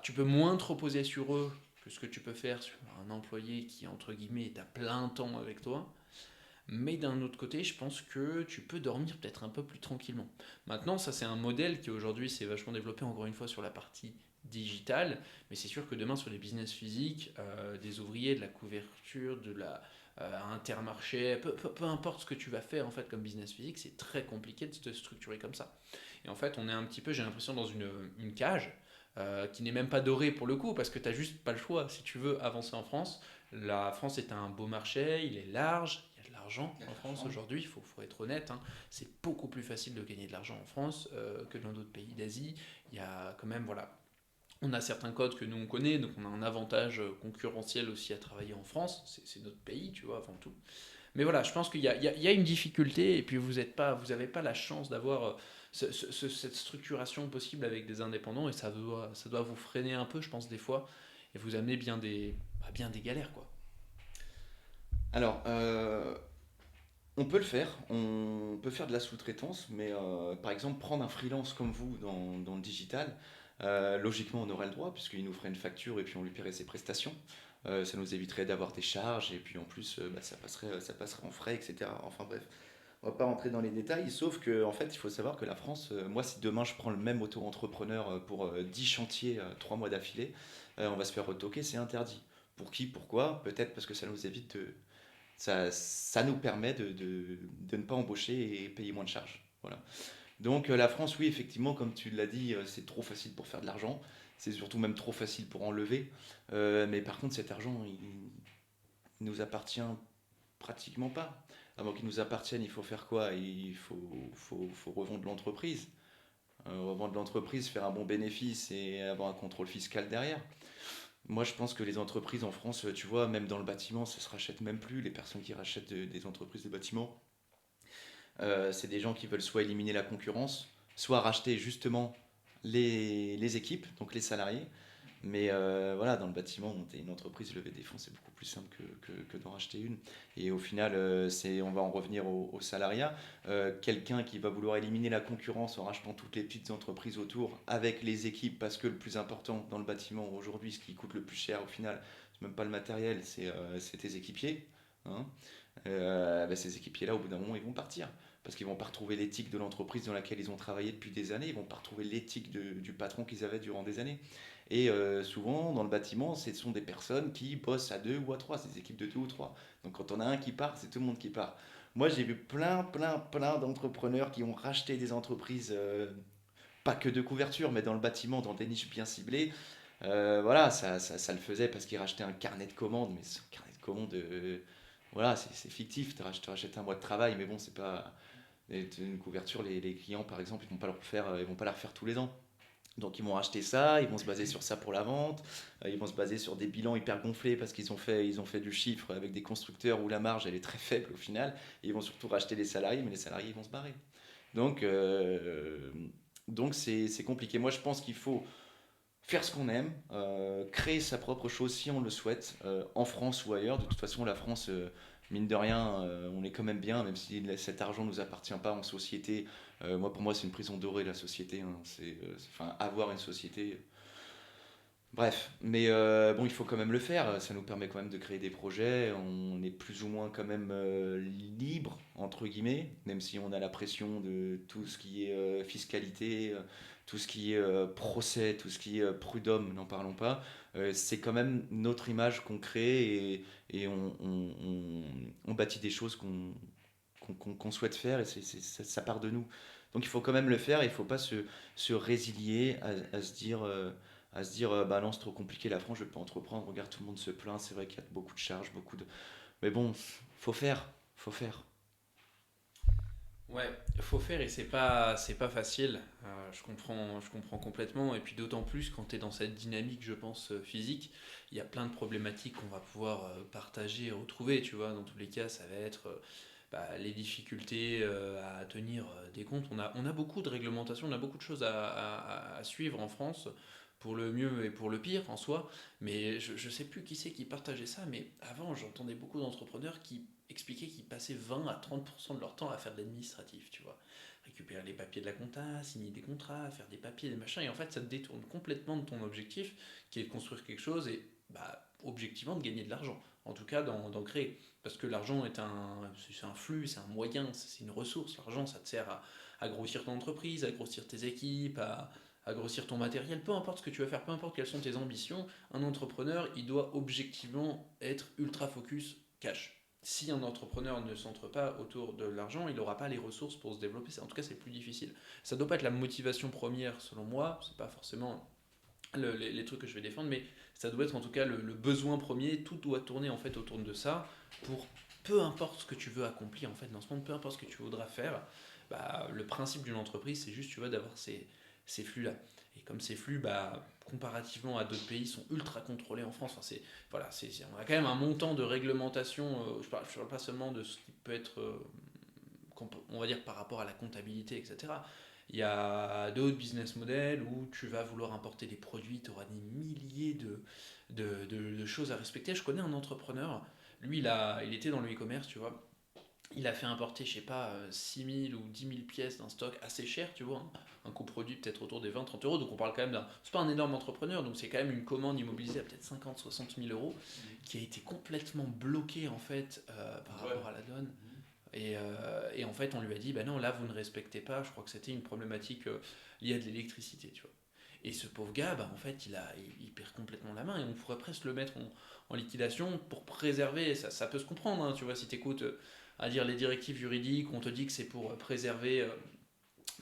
S2: tu peux moins te reposer sur eux que ce que tu peux faire sur un employé qui, entre guillemets, est à plein temps avec toi. Mais d'un autre côté, je pense que tu peux dormir peut-être un peu plus tranquillement. Maintenant, ça c'est un modèle qui aujourd'hui s'est vachement développé encore une fois sur la partie digitale, mais c'est sûr que demain sur les business physiques, des ouvriers, de la couverture, de la intermarché, peu importe ce que tu vas faire en fait comme business physique, c'est très compliqué de se structurer comme ça. Et en fait, on est un petit peu, j'ai l'impression, dans une cage qui n'est même pas dorée pour le coup, parce que tu n'as juste pas le choix. Si tu veux avancer en France, la France est un beau marché, il est large, il y a de l'argent en France aujourd'hui, il faut être honnête, hein. C'est beaucoup plus facile de gagner de l'argent en France que dans d'autres pays d'Asie. Il y a quand même, voilà, on a certains codes que nous on connaît, donc on a un avantage concurrentiel aussi à travailler en France, c'est notre pays, tu vois, avant tout. Mais voilà, je pense qu'il y a une difficulté, et puis vous n'avez pas la chance d'avoir cette structuration possible avec des indépendants, et ça doit vous freiner un peu, je pense, des fois, et vous amener bien des galères, quoi.
S1: Alors, on peut le faire, on peut faire de la sous-traitance, mais par exemple, prendre un freelance comme vous dans le digital, logiquement, on aurait le droit, puisqu'il nous ferait une facture et puis on lui paierait ses prestations. Ça nous éviterait d'avoir des charges, et puis en plus, bah, ça passerait en frais, etc. Enfin bref, on va pas rentrer dans les détails, sauf que en fait, il faut savoir que la France, moi, si demain je prends le même auto-entrepreneur pour 10 chantiers, 3 mois d'affilée, on va se faire retoquer, c'est interdit. Pour qui, pourquoi? Peut-être parce que ça nous évite ça nous permet de ne pas embaucher et payer moins de charges. Voilà. Donc la France, oui, effectivement, comme tu l'as dit, c'est trop facile pour faire de l'argent. C'est surtout même trop facile pour en lever. Mais par contre, cet argent, il nous appartient pratiquement pas. Avant qu'il nous appartienne, il faut faire quoi? Il faut revendre l'entreprise. Revendre l'entreprise, faire un bon bénéfice et avoir un contrôle fiscal derrière. Moi, je pense que les entreprises en France, tu vois, même dans le bâtiment, ça se rachète même plus. Les personnes qui rachètent des entreprises de bâtiment, c'est des gens qui veulent soit éliminer la concurrence, soit racheter justement les équipes, donc les salariés. Mais voilà, dans le bâtiment, monter une entreprise, lever des fonds, c'est beaucoup plus simple que d'en racheter une. Et au final, on va en revenir au salariat. Quelqu'un qui va vouloir éliminer la concurrence en rachetant toutes les petites entreprises autour avec les équipes, parce que le plus important dans le bâtiment aujourd'hui, ce qui coûte le plus cher au final, c'est même pas le matériel, c'est tes équipiers, hein. Bah, ces équipiers-là, au bout d'un moment, ils vont partir. Parce qu'ils vont pas retrouver l'éthique de l'entreprise dans laquelle ils ont travaillé depuis des années, ils vont pas retrouver l'éthique du patron qu'ils avaient durant des années. Et souvent, dans le bâtiment, ce sont des personnes qui bossent à deux ou à trois, c'est des équipes de deux ou trois. Donc quand on a un qui part, c'est tout le monde qui part. Moi, j'ai vu plein, plein, plein d'entrepreneurs qui ont racheté des entreprises, pas que de couverture, mais dans le bâtiment, dans des niches bien ciblées. Voilà, ça le faisait parce qu'ils rachetaient un carnet de commandes, mais ce carnet de commandes, voilà, c'est fictif. Tu rachètes un mois de travail, mais bon, c'est pas. Et une couverture, les clients, par exemple, ils vont pas la refaire tous les ans. Donc ils vont acheter ça, ils vont se baser sur ça pour la vente, ils vont se baser sur des bilans hyper gonflés parce ils ont fait du chiffre avec des constructeurs où la marge elle est très faible au final. Et ils vont surtout racheter les salariés, mais les salariés ils vont se barrer. Donc c'est compliqué. Moi je pense qu'il faut faire ce qu'on aime, créer sa propre chose si on le souhaite, en France ou ailleurs. De toute façon, la France, mine de rien, on est quand même bien, même si cet argent ne nous appartient pas en société. Pour moi, c'est une prison dorée, la société, hein. Enfin, avoir une société. Bref, mais bon, il faut quand même le faire. Ça nous permet quand même de créer des projets. On est plus ou moins quand même libre, entre guillemets, même si on a la pression de tout ce qui est fiscalité, tout ce qui est procès, tout ce qui est prud'homme, n'en parlons pas. C'est quand même notre image qu'on crée et on bâtit des choses qu'on souhaite faire et ça part de nous. Donc il faut quand même le faire et il ne faut pas se résilier à se dire bah non c'est trop compliqué la France je vais pas entreprendre, regarde tout le monde se plaint, c'est vrai qu'il y a beaucoup de charges, beaucoup de mais bon faut faire, faut faire.
S2: Ouais, faut faire et c'est pas facile. Je comprends complètement. Et puis d'autant plus quand tu es dans cette dynamique, je pense, physique, il y a plein de problématiques qu'on va pouvoir partager et retrouver. Tu vois, dans tous les cas, ça va être les difficultés à tenir des comptes. On a beaucoup de réglementations, on a beaucoup de choses à suivre en France, pour le mieux et pour le pire en soi. Mais je sais plus qui c'est qui partageait ça, mais avant j'entendais beaucoup d'entrepreneurs qui expliquaient qu'ils passaient 20 à 30% de leur temps à faire de l'administratif, tu vois. Récupérer les papiers de la compta, signer des contrats, faire des papiers, des machins, et en fait ça te détourne complètement de ton objectif, qui est de construire quelque chose et objectivement de gagner de l'argent. En tout cas d'en créer. Parce que l'argent c'est un flux, c'est un moyen, c'est une ressource. L'argent, ça te sert à grossir ton entreprise, à grossir tes équipes, à grossir ton matériel, peu importe ce que tu vas faire, peu importe quelles sont tes ambitions, un entrepreneur, il doit objectivement être ultra focus cash. Si un entrepreneur ne centre pas autour de l'argent, il n'aura pas les ressources pour se développer. En tout cas, c'est plus difficile. Ça ne doit pas être la motivation première, selon moi. C'est pas forcément les trucs que je vais défendre, mais ça doit être en tout cas le besoin premier. Tout doit tourner en fait autour de ça pour peu importe ce que tu veux accomplir en fait dans ce monde, peu importe ce que tu voudras faire. Le principe d'une entreprise, c'est juste tu vois d'avoir ces flux là. Et comme ces flux, comparativement à d'autres pays, sont ultra contrôlés en France. Enfin, on a quand même un montant de réglementation. Je parle pas seulement de ce qui peut être, on va dire par rapport à la comptabilité, etc. Il y a d'autres business models où tu vas vouloir importer des produits, tu auras des milliers de choses à respecter. Je connais un entrepreneur, lui il était dans le e-commerce, tu vois. Il a fait importer, je sais pas, 6 000 ou 10 000 pièces d'un stock assez cher, tu vois. Un coût-produit peut-être autour des 20-30 euros. Donc on parle quand même d'un. C'est pas un énorme entrepreneur, donc c'est quand même une commande immobilisée à peut-être 50-60 000 euros qui a été complètement bloquée en fait par rapport à la donne. Et en fait, on lui a dit, non, là, vous ne respectez pas. Je crois que c'était une problématique liée à de l'électricité, tu vois. Et ce pauvre gars, en fait, il perd complètement la main. Et on pourrait presque le mettre en liquidation pour préserver. Ça peut se comprendre, hein, tu vois, si tu écoutes à dire les directives juridiques, on te dit que c'est pour préserver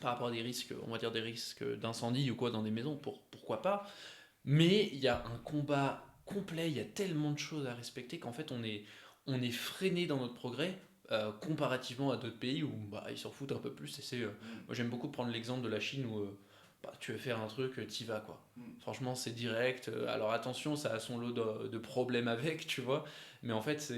S2: par rapport à des risques, on va dire des risques d'incendie ou quoi dans des maisons, pourquoi pas. Mais il y a un combat complet, il y a tellement de choses à respecter qu'en fait, on est freiné dans notre progrès comparativement à d'autres pays où ils s'en foutent un peu plus. Moi, j'aime beaucoup prendre l'exemple de la Chine où tu veux faire un truc, t'y vas quoi. Franchement, c'est direct. Alors attention, ça a son lot de problèmes avec, tu vois. Mais en fait,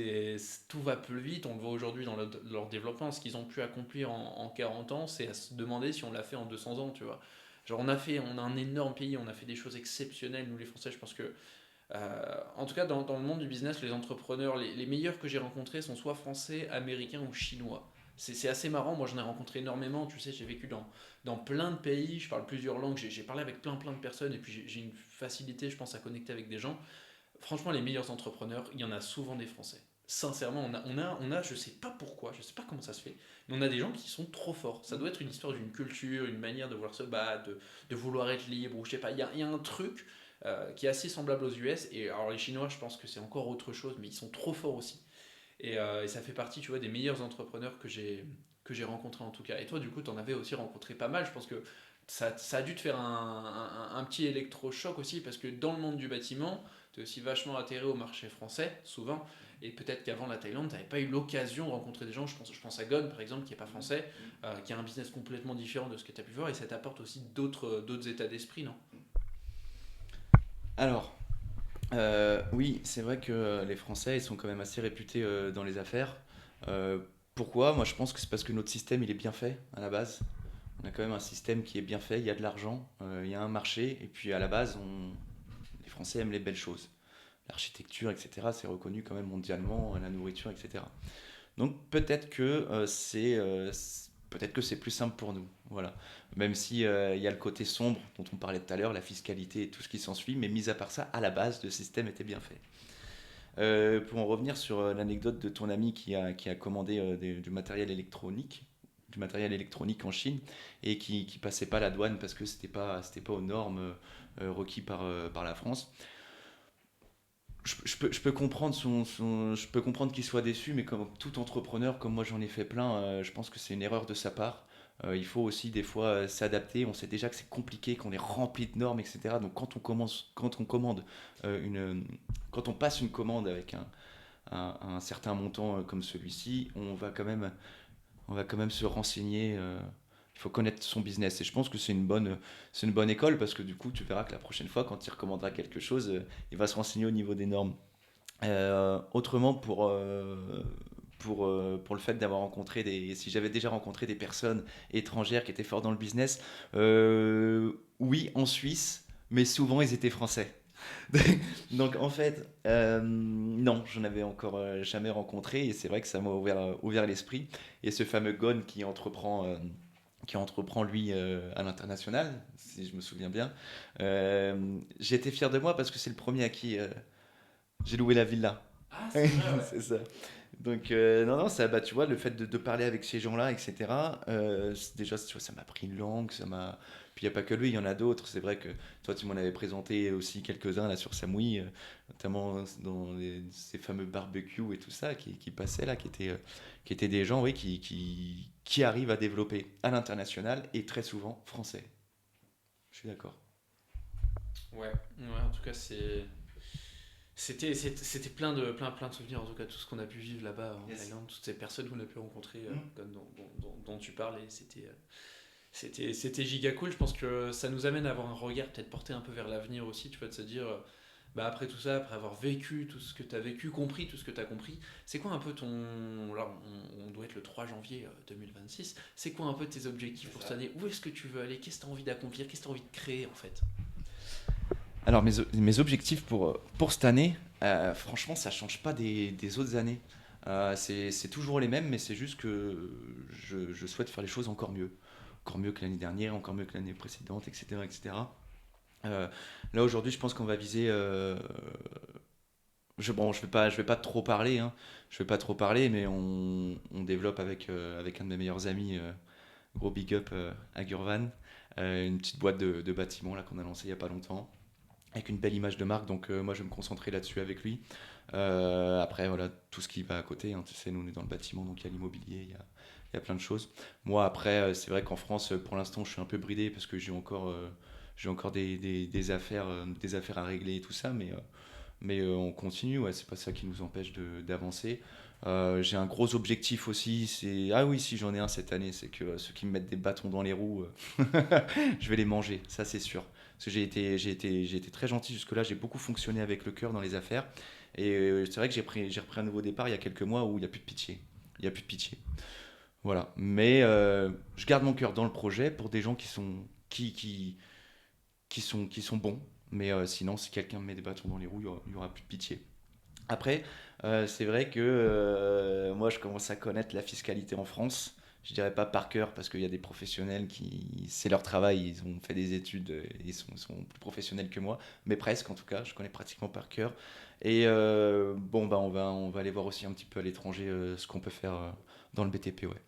S2: tout va plus vite. On le voit aujourd'hui dans leur développement. Ce qu'ils ont pu accomplir en 40 ans, c'est à se demander si on l'a fait en 200 ans, tu vois. Genre, on a un énorme pays, on a fait des choses exceptionnelles, nous les Français. Je pense que en tout cas, dans le monde du business, les entrepreneurs, les meilleurs que j'ai rencontrés sont soit français, américains ou chinois. C'est assez marrant, moi j'en ai rencontré énormément, tu sais, j'ai vécu dans plein de pays, je parle plusieurs langues, j'ai parlé avec plein de personnes et puis j'ai une facilité, je pense, à connecter avec des gens. Franchement, les meilleurs entrepreneurs, il y en a souvent des Français. Sincèrement, je sais pas pourquoi, je sais pas comment ça se fait, mais on a des gens qui sont trop forts. Ça doit être une histoire d'une culture, une manière de vouloir se battre, de vouloir être libre, ou je sais pas, il y a un truc qui est assez semblable aux US. Et alors les Chinois, je pense que c'est encore autre chose, mais ils sont trop forts aussi. Et ça fait partie, tu vois, des meilleurs entrepreneurs que j'ai rencontrés en tout cas. Et toi, du coup, t'en avais aussi rencontré pas mal. Je pense que ça a dû te faire un petit électrochoc aussi, parce que dans le monde du bâtiment, tu es aussi vachement atterré au marché français, souvent, et peut-être qu'avant la Thaïlande, tu n'avais pas eu l'occasion de rencontrer des gens. Je pense à Gon, par exemple, qui n'est pas français, qui a un business complètement différent de ce que tu as pu voir, et ça t'apporte aussi d'autres états d'esprit, non?
S1: Alors, oui, c'est vrai que les Français, ils sont quand même assez réputés dans les affaires. Euh, Pourquoi? Moi, je pense que c'est parce que notre système, il est bien fait à la base. On a quand même un système qui est bien fait, il y a de l'argent, il y a un marché, et puis à la base, les Français aiment les belles choses. L'architecture, etc., c'est reconnu quand même mondialement, la nourriture, etc. Donc peut-être que c'est plus simple pour nous, voilà. Même si il y a le côté sombre dont on parlait tout à l'heure, la fiscalité et tout ce qui s'ensuit, mais mis à part ça, à la base, le système était bien fait. Pour en revenir sur l'anecdote de ton ami qui a commandé du matériel électronique en Chine et qui passait pas la douane parce que c'était pas aux normes requis par la France. Je peux comprendre je peux comprendre qu'il soit déçu, mais comme tout entrepreneur, comme moi j'en ai fait plein, je pense que c'est une erreur de sa part. Il faut aussi des fois s'adapter. On sait déjà que c'est compliqué, qu'on est rempli de normes, etc. Donc quand on commande quand on passe une commande avec un certain montant comme celui-ci, on va quand même se renseigner. Il faut connaître son business. Et je pense que c'est une bonne école parce que du coup, tu verras que la prochaine fois, quand il recommandera quelque chose, il va se renseigner au niveau des normes. Autrement, pour le fait d'avoir rencontré si j'avais déjà rencontré des personnes étrangères qui étaient fortes dans le business, oui, en Suisse, mais souvent ils étaient français. Donc en fait, non, je n'avais encore jamais rencontré et c'est vrai que ça m'a ouvert l'esprit. Et ce fameux Gon qui entreprend lui à l'international, si je me souviens bien, j'ai été fier de moi parce que c'est le premier à qui j'ai loué la villa.
S2: Ah, c'est vrai, ouais.
S1: C'est ça. Donc, non, non, ça, bah, tu vois, le fait de parler avec ces gens-là, etc., déjà, tu vois, ça m'a pris une langue, ça m'a. Puis il n'y a pas que lui, il y en a d'autres. C'est vrai que toi, tu m'en avais présenté aussi quelques-uns là sur Samui, notamment dans ces fameux barbecues et tout ça qui passaient là, qui étaient des gens, oui, qui arrivent à développer à l'international et très souvent français. Je suis d'accord.
S2: Ouais, ouais, en tout cas, c'était plein de souvenirs, en tout cas, tout ce qu'on a pu vivre là-bas en
S1: Yes.
S2: Thaïlande, toutes ces personnes qu'on a pu rencontrer,
S1: Mm.
S2: comme dont tu parles, et c'était giga cool. Je pense que ça nous amène à avoir un regard peut-être porté un peu vers l'avenir aussi, tu vois, de se dire, bah après tout ça, après avoir vécu tout ce que tu as vécu, compris tout ce que tu as compris, c'est quoi un peu ton. Là, on doit être le 3 janvier 2026, c'est quoi un peu tes objectifs
S1: C'est
S2: pour cette
S1: ça.
S2: année? Où est-ce que tu veux aller? Qu'est-ce que tu as envie d'accomplir? Qu'est-ce que tu as envie de créer en fait?
S1: Alors, mes objectifs pour cette année, franchement, ça change pas des autres années. C'est toujours les mêmes, mais c'est juste que je souhaite faire les choses encore mieux. Encore mieux que l'année dernière, encore mieux que l'année précédente, etc. etc. Euh, Là, aujourd'hui, je pense qu'on va viser. Bon, je vais pas trop parler, hein. Je vais pas trop parler, mais on développe avec un de mes meilleurs amis, gros big up à Gurvan, une petite boîte de bâtiments là, qu'on a lancée il y a pas longtemps avec une belle image de marque. Donc moi, je vais me concentrer là-dessus avec lui. Après, voilà, tout ce qui va à côté, hein, tu sais, nous, on est dans le bâtiment, donc il y a l'immobilier, il y a plein de choses. Moi, après, c'est vrai qu'en France, pour l'instant, je suis un peu bridé parce que j'ai encore des affaires à régler et tout ça, mais on continue, ouais, c'est pas ça qui nous empêche d'avancer. J'ai un gros objectif aussi, Ah oui, si j'en ai un cette année, c'est que ceux qui me mettent des bâtons dans les roues, je vais les manger, ça c'est sûr. Parce que j'ai été très gentil jusque-là, j'ai beaucoup fonctionné avec le cœur dans les affaires. Et c'est vrai que j'ai repris un nouveau départ il y a quelques mois où il n'y a plus de pitié. Il n'y a plus de pitié. Voilà. Mais je garde mon cœur dans le projet pour des gens qui sont bons. Mais sinon, si quelqu'un me met des bâtons dans les roues, il y aura plus de pitié. Après, c'est vrai que moi, je commence à connaître la fiscalité en France. Je dirais pas par cœur parce qu'il y a des professionnels qui, c'est leur travail, ils ont fait des études, ils sont plus professionnels que moi, mais presque en tout cas, je connais pratiquement par cœur. Et bon, bah, on va aller voir aussi un petit peu à l'étranger ce qu'on peut faire dans le BTP, ouais.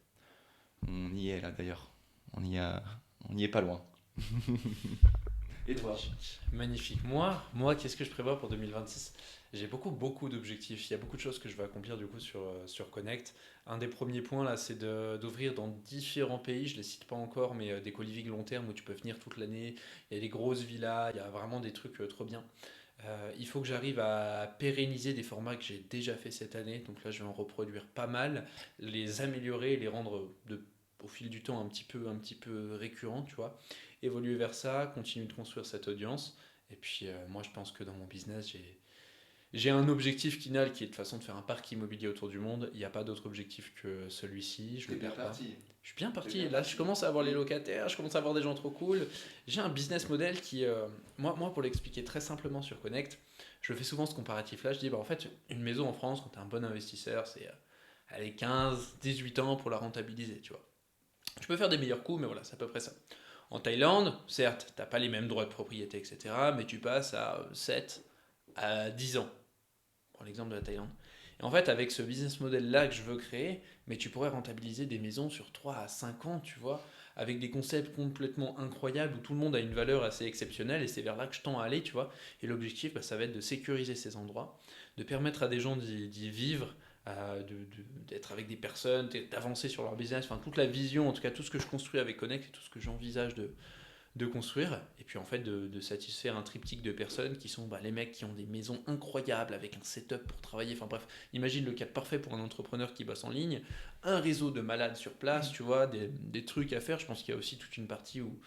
S1: On y est là d'ailleurs, on y est pas loin. Et toi?
S2: Magnifique. Moi, qu'est-ce que je prévois pour 2026? J'ai beaucoup d'objectifs. Il y a beaucoup de choses que je veux accomplir du coup sur Connect. Un des premiers points là, c'est d'ouvrir dans différents pays. Je les cite pas encore, mais des co-living long terme où tu peux venir toute l'année. Il y a des grosses villas, il y a vraiment des trucs trop bien. Il faut que j'arrive à pérenniser des formats que j'ai déjà fait cette année. Donc là, je vais en reproduire pas mal, les améliorer, les rendre au fil du temps un petit peu récurrents, tu vois. Évoluer vers ça, continuer de construire cette audience. Et puis, moi, je pense que dans mon business, j'ai un objectif final qui est de toute façon de faire un parc immobilier autour du monde. Il n'y a pas d'autre objectif que celui-ci. Je
S1: T'es
S2: le
S1: bien
S2: perds pas.
S1: parti.
S2: Je suis bien
S1: T'es
S2: parti.
S1: bien
S2: Là, je
S1: parti.
S2: commence à avoir les locataires, je commence à avoir des gens trop cool. J'ai un business model qui, moi, pour l'expliquer très simplement sur Connect, je fais souvent ce comparatif-là. Je dis, bah, en fait, une maison en France, quand tu es un bon investisseur, c'est allez, 15, 18 ans pour la rentabiliser, tu vois. Tu peux faire des meilleurs coups, mais voilà, c'est à peu près ça. En Thaïlande, certes, tu n'as pas les mêmes droits de propriété, etc., mais tu passes à 7 à 10 ans. Prends l'exemple de la Thaïlande. Et en fait, avec ce business model-là que je veux créer, mais tu pourrais rentabiliser des maisons sur 3 à 5 ans, tu vois, avec des concepts complètement incroyables où tout le monde a une valeur assez exceptionnelle et c'est vers là que je tends à aller, tu vois. Et l'objectif, bah, ça va être de sécuriser ces endroits, de permettre à des gens d'y vivre, d'être avec des personnes, d'avancer sur leur business, enfin toute la vision, en tout cas tout ce que je construis avec Connect et tout ce que j'envisage de construire, et puis en fait de satisfaire un triptyque de personnes qui sont bah, les mecs qui ont des maisons incroyables avec un setup pour travailler, enfin bref, imagine le cadre parfait pour un entrepreneur qui bosse en ligne, un réseau de malades sur place, tu vois, des trucs à faire. Je pense qu'il y a aussi toute une partie où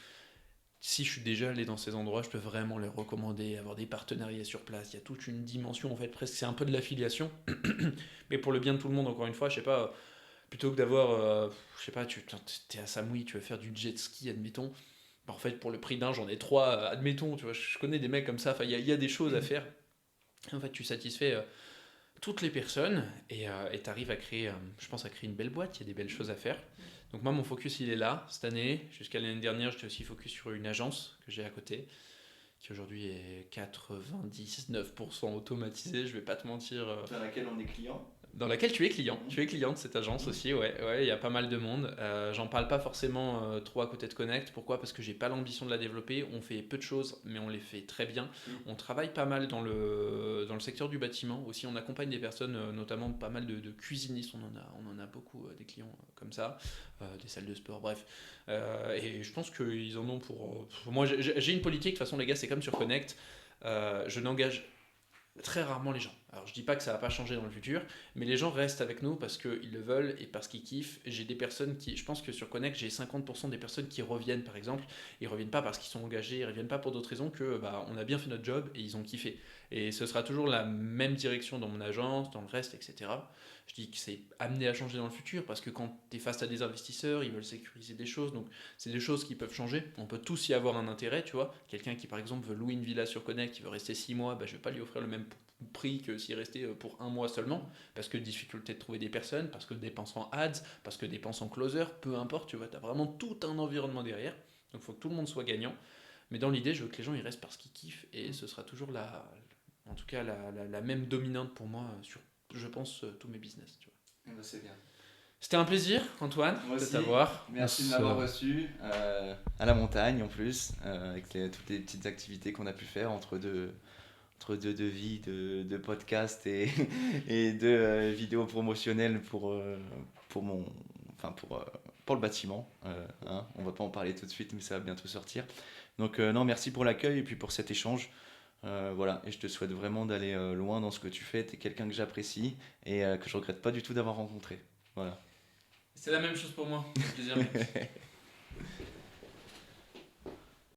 S2: si je suis déjà allé dans ces endroits, je peux vraiment les recommander, avoir des partenariats sur place. Il y a toute une dimension, en fait, presque, c'est un peu de l'affiliation, mais pour le bien de tout le monde, encore une fois, je sais pas, plutôt que d'avoir, je sais pas, tu es à Samui, tu veux faire du jet ski, admettons, bah, en fait, pour le prix d'un, j'en ai trois, admettons, tu vois, je connais des mecs comme ça, enfin, il y a des choses à faire. En fait, tu satisfais toutes les personnes et tu arrives à créer, je pense, à créer une belle boîte, il y a des belles choses à faire. Donc moi, mon focus, il est là, cette année. Jusqu'à l'année dernière, j'étais aussi focus sur une agence que j'ai à côté, qui aujourd'hui est 99% automatisée, je vais pas te mentir.
S1: Dans laquelle on est client.
S2: Dans laquelle tu es client. Tu es client de cette agence aussi, ouais. Ouais, il y a pas mal de monde. J'en parle pas forcément trop à côté de Connect. Pourquoi? Parce que j'ai pas l'ambition de la développer. On fait peu de choses, mais on les fait très bien. On travaille pas mal dans le secteur du bâtiment aussi. On accompagne des personnes, notamment pas mal de cuisinistes. On en a beaucoup des clients comme ça, des salles de sport, bref. Et je pense qu'ils en ont pour moi, j'ai une politique. De toute façon, les gars, c'est comme sur Connect. Je n'engage très rarement les gens. Alors je dis pas que ça va pas changer dans le futur, mais les gens restent avec nous parce qu'ils le veulent et parce qu'ils kiffent. J'ai des personnes qui, je pense que sur Connect, j'ai 50% des personnes qui reviennent par exemple. Ils reviennent pas parce qu'ils sont engagés, ils reviennent pas pour d'autres raisons que bah, on a bien fait notre job et ils ont kiffé. Et ce sera toujours la même direction dans mon agence, dans le reste, etc. Je dis que c'est amené à changer dans le futur parce que quand tu es face à des investisseurs, ils veulent sécuriser des choses, donc c'est des choses qui peuvent changer. On peut tous y avoir un intérêt, tu vois. Quelqu'un qui par exemple veut louer une villa sur Connect, qui veut rester 6 mois, bah, je vais pas lui offrir le même prix que s'il restait pour un mois seulement, parce que difficulté de trouver des personnes, parce que dépenses en ads, parce que dépenses en closer, peu importe, tu vois, tu as vraiment tout un environnement derrière, donc il faut que tout le monde soit gagnant, mais dans l'idée, je veux que les gens ils restent parce qu'ils kiffent, et ce sera toujours en tout cas la même dominante pour moi sur, je pense, tous mes business, tu vois.
S1: Eh ben, c'est bien.
S2: C'était un plaisir, Antoine,
S1: Moi
S2: de
S1: aussi,
S2: t'avoir.
S1: merci de m'avoir reçu à la montagne en plus, avec toutes les petites activités qu'on a pu faire entre deux vies de podcast et de vidéos promotionnelles pour mon, enfin pour le bâtiment. Hein. On va pas en parler tout de suite, mais ça va bientôt sortir. Donc non, merci pour l'accueil et puis pour cet échange. Voilà, et je te souhaite vraiment d'aller loin dans ce que tu fais. Tu es quelqu'un que j'apprécie et que je regrette pas du tout d'avoir rencontré. Voilà.
S2: C'est la même chose pour moi, plaisir mec.